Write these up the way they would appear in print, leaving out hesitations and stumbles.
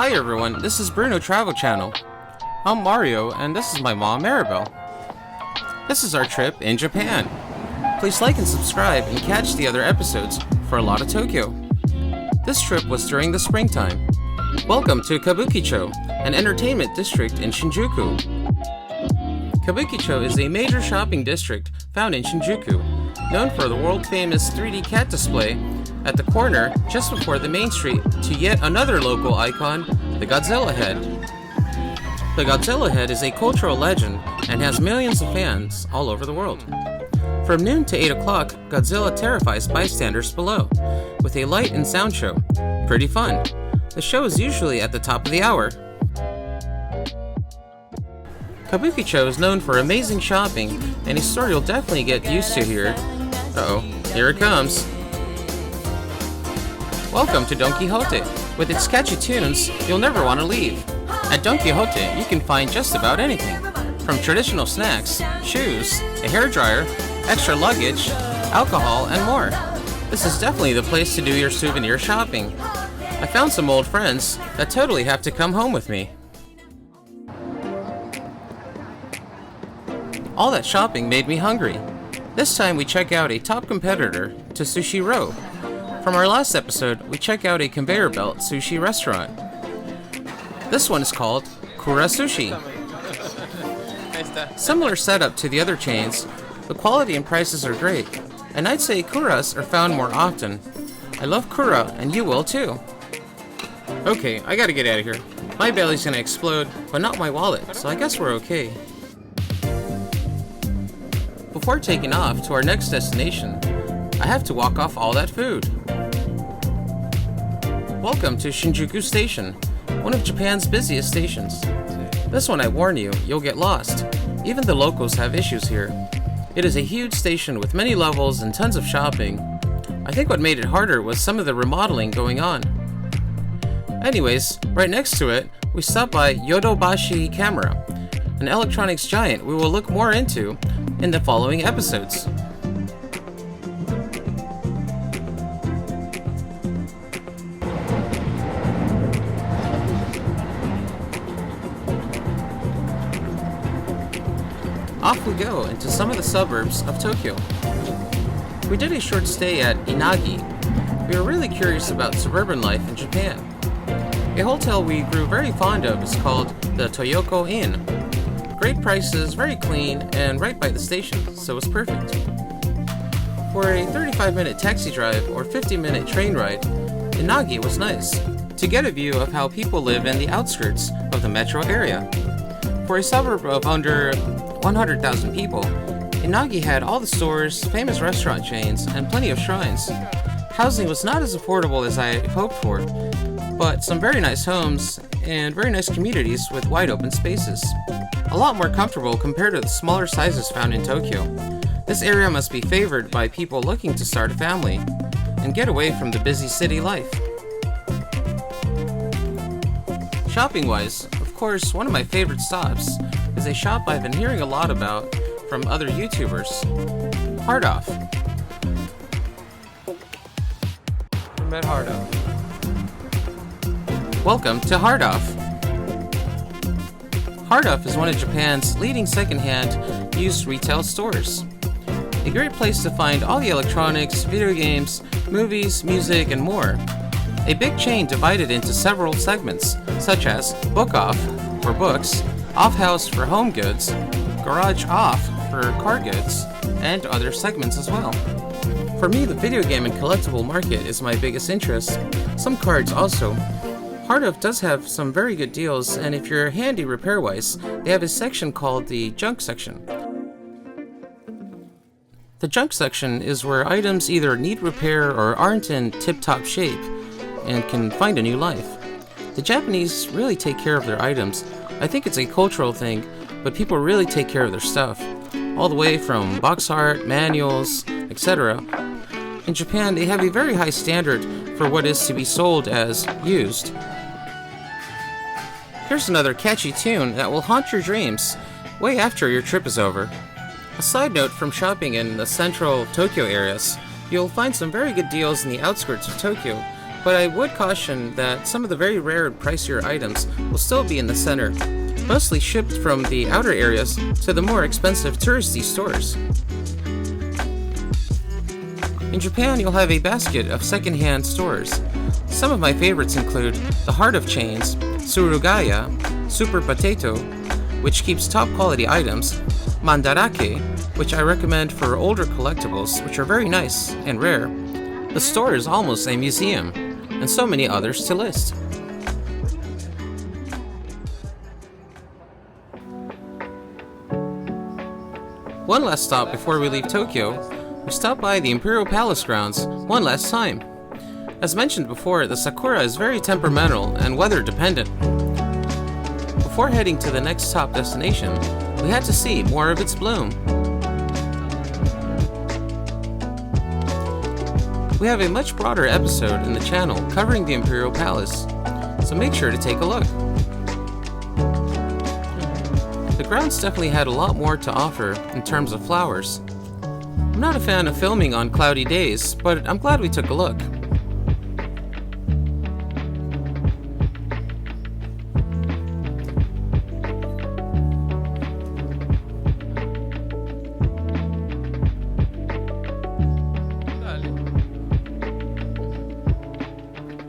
Hi everyone, this is Bruno Travel Channel. I'm Mario, and this is my mom, Maribel. This is our trip in Japan. Please like and subscribe and catch the other episodes for a lot of Tokyo. This trip was during the springtime. Welcome to Kabukicho, an entertainment district in Shinjuku. Kabukicho is a major shopping district found in Shinjuku, known for the world-famous 3D cat display at the corner just before the main street to yet another local icon, the Godzilla head. The Godzilla head is a cultural legend and has millions of fans all over the world. From noon to 8 o'clock, Godzilla terrifies bystanders below with a light and sound show. Pretty fun. The show is usually at the top of the hour. Kabukicho is known for amazing shopping, and a store you'll definitely get used to here. Uh-oh, here it comes. Welcome to Don Quixote. With its catchy tunes, you'll never want to leave. At Don Quixote, you can find just about anything. From traditional snacks, shoes, a hairdryer, extra luggage, alcohol, and more. This is definitely the place to do your souvenir shopping. I found some old friends that totally have to come home with me. All that shopping made me hungry. This time we check out a top competitor to Sushi Row. From our last episode, we check out a conveyor belt sushi restaurant. This one is called Kura Sushi. Similar setup to the other chains, the quality and prices are great, and I'd say Kuras are found more often. I love Kura, and you will too. Okay, I gotta get out of here. My belly's gonna explode, but not my wallet, so I guess we're okay. Before taking off to our next destination, I have to walk off all that food. Welcome to Shinjuku Station, one of Japan's busiest stations. This one, I warn you, you'll get lost. Even the locals have issues here. It is a huge station with many levels and tons of shopping. I think what made it harder was some of the remodeling going on. Anyways, right next to it, we stopped by Yodobashi Camera, an electronics giant we will look more into in the following episodes. Off we go into some of the suburbs of Tokyo. We did a short stay at Inagi. We were really curious about suburban life in Japan. A hotel we grew very fond of is called the Toyoko Inn. Great prices, very clean, and right by the station, so it's perfect. For a 35-minute taxi drive or 50-minute train ride, Inagi was nice, to get a view of how people live in the outskirts of the metro area. For a suburb of under 100,000 people, Inagi had all the stores, famous restaurant chains, and plenty of shrines. Housing was not as affordable as I had hoped for, but some very nice homes and very nice communities with wide open spaces. A lot more comfortable compared to the smaller sizes found in Tokyo. This area must be favored by people looking to start a family and get away from the busy city life. Shopping-wise, of course, one of my favorite stops is a shop I've been hearing a lot about from other YouTubers, Hardoff. We met Hardoff. Welcome to Hardoff. Hardoff is one of Japan's leading secondhand used retail stores. A great place to find all the electronics, video games, movies, music, and more. A big chain divided into several segments, such as Book Off for books, Off House for home goods, Garage Off for car goods, and other segments as well. For me, the video game and collectible market is my biggest interest. Some cards also. Hardoff does have some very good deals, and if you're handy repair-wise, they have a section called the junk section. The junk section is where items either need repair or aren't in tip-top shape and can find a new life. The Japanese really take care of their items. I think it's a cultural thing, but people really take care of their stuff. All the way from box art, manuals, etc. In Japan, they have a very high standard for what is to be sold as used. Here's another catchy tune that will haunt your dreams way after your trip is over. A side note from shopping in the central Tokyo areas, you'll find some very good deals in the outskirts of Tokyo but I would caution that some of the very rare and pricier items will still be in the center, mostly shipped from the outer areas to the more expensive touristy stores. In Japan, you'll have a basket of secondhand stores. Some of my favorites include the Heart of Chains, Surugaya, Super Potato, which keeps top quality items, Mandarake, which I recommend for older collectibles, which are very nice and rare. The store is almost a museum, and so many others to list. One last stop before we leave Tokyo, we stop by the Imperial Palace grounds one last time. As mentioned before, the sakura is very temperamental and weather dependent. Before heading to the next top destination, we had to see more of its bloom. We have a much broader episode in the channel covering the Imperial Palace, so make sure to take a look. The grounds definitely had a lot more to offer in terms of flowers. I'm not a fan of filming on cloudy days, but I'm glad we took a look.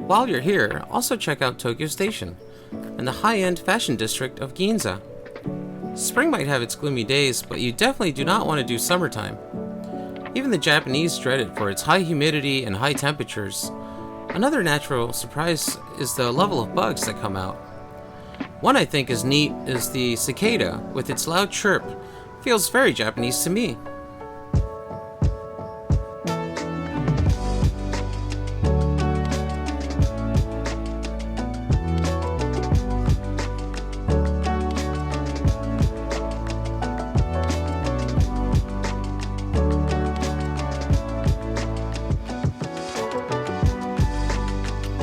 While you're here, also check out Tokyo Station and the high-end fashion district of Ginza. Spring might have its gloomy days, but you definitely do not want to do summertime. Even the Japanese dread it for its high humidity and high temperatures. Another natural surprise is the level of bugs that come out. One I think is neat is the cicada with its loud chirp. Feels very Japanese to me.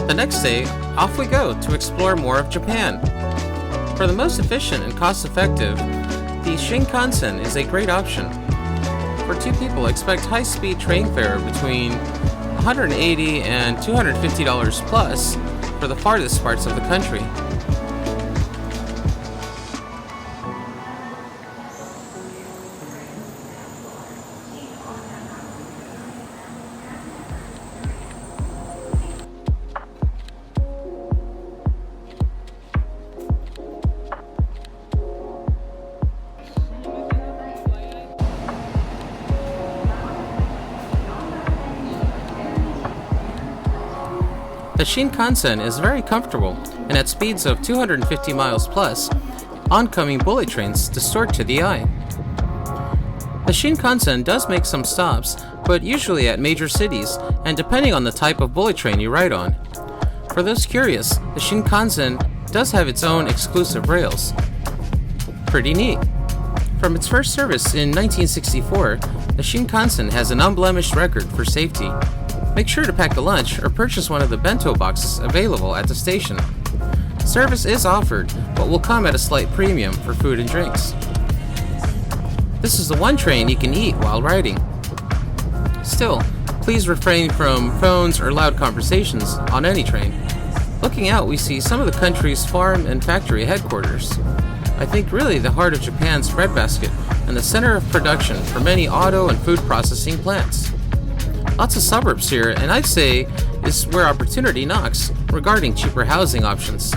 The next day, off we go to explore more of Japan. For the most efficient and cost-effective, the Shinkansen is a great option. For two people, expect high-speed train fare between $180 and $250 plus for the farthest parts of the country. The Shinkansen is very comfortable, and at speeds of 250 miles plus, oncoming bullet trains distort to the eye. The Shinkansen does make some stops, but usually at major cities, and depending on the type of bullet train you ride on. For those curious, the Shinkansen does have its own exclusive rails. Pretty neat. From its first service in 1964, the Shinkansen has an unblemished record for safety. Make sure to pack a lunch or purchase one of the bento boxes available at the station. Service is offered, but will come at a slight premium for food and drinks. This is the one train you can eat while riding. Still, please refrain from phones or loud conversations on any train. Looking out, we see some of the country's farm and factory headquarters. I think really the heart of Japan's breadbasket and the center of production for many auto and food processing plants. Lots of suburbs here, and I'd say is where opportunity knocks regarding cheaper housing options.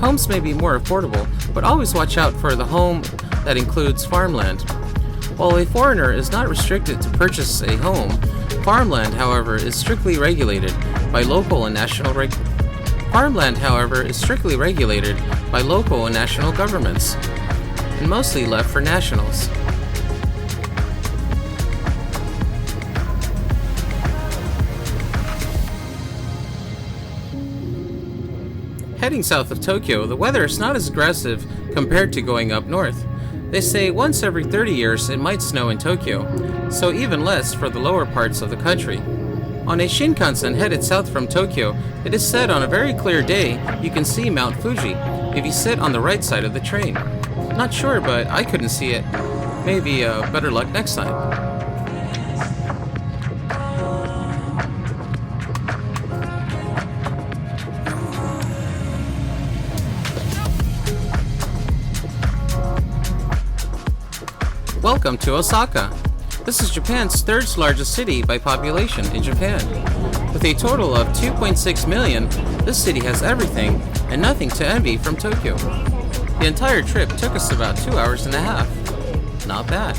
Homes may be more affordable, but always watch out for the home that includes farmland. While a foreigner is not restricted to purchase a home, farmland, however, is strictly regulated by local and national governments, and mostly left for nationals. Heading south of Tokyo, the weather is not as aggressive compared to going up north. They say once every 30 years it might snow in Tokyo, so even less for the lower parts of the country. On a Shinkansen headed south from Tokyo, it is said on a very clear day you can see Mount Fuji if you sit on the right side of the train. Not sure, but I couldn't see it. Maybe better luck next time. Welcome to Osaka. This is Japan's third largest city by population in Japan. With a total of 2.6 million, this city has everything and nothing to envy from Tokyo. The entire trip took us about 2 hours and a half. Not bad.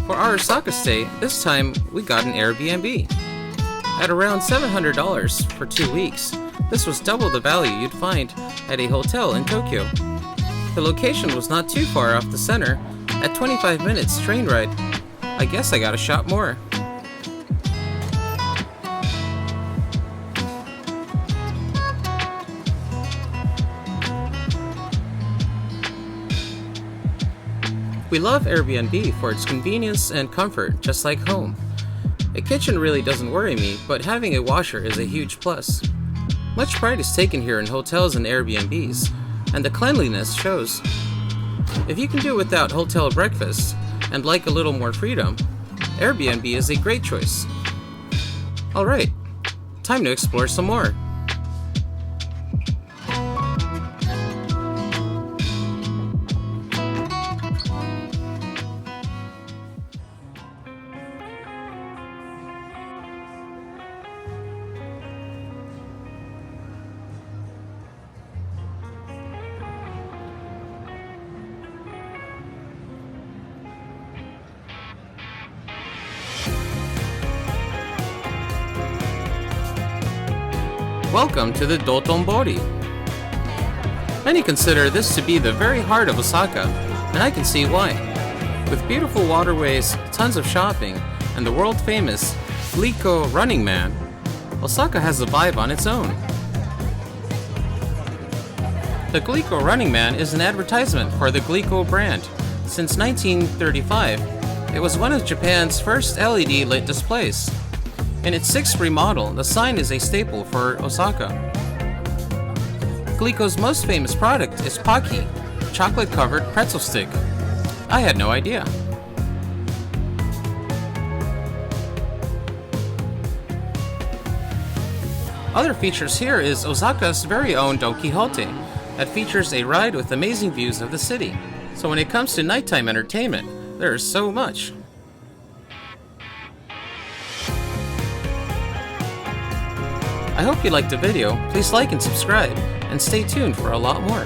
For our Osaka stay, this time we got an Airbnb. At around $700 for 2 weeks, this was double the value you'd find at a hotel in Tokyo. The location was not too far off the center, at 25 minutes train ride. I guess I gotta shop more. We love Airbnb for its convenience and comfort, just like home. A kitchen really doesn't worry me, but having a washer is a huge plus. Much pride is taken here in hotels and Airbnbs, and the cleanliness shows. If you can do without hotel breakfast and like a little more freedom, Airbnb is a great choice. Alright, time to explore some more. Welcome to the Dotonbori. Many consider this to be the very heart of Osaka, and I can see why. With beautiful waterways, tons of shopping, and the world-famous Glico Running Man, Osaka has a vibe on its own. The Glico Running Man is an advertisement for the Glico brand. Since 1935, it was one of Japan's first LED lit displays. In its 6th remodel, the sign is a staple for Osaka. Glico's most famous product is Pocky, chocolate-covered pretzel stick. I had no idea. Other features here is Osaka's very own Don Quixote, that features a ride with amazing views of the city. So when it comes to nighttime entertainment, there is so much. I hope you liked the video. Please like and subscribe, and stay tuned for a lot more.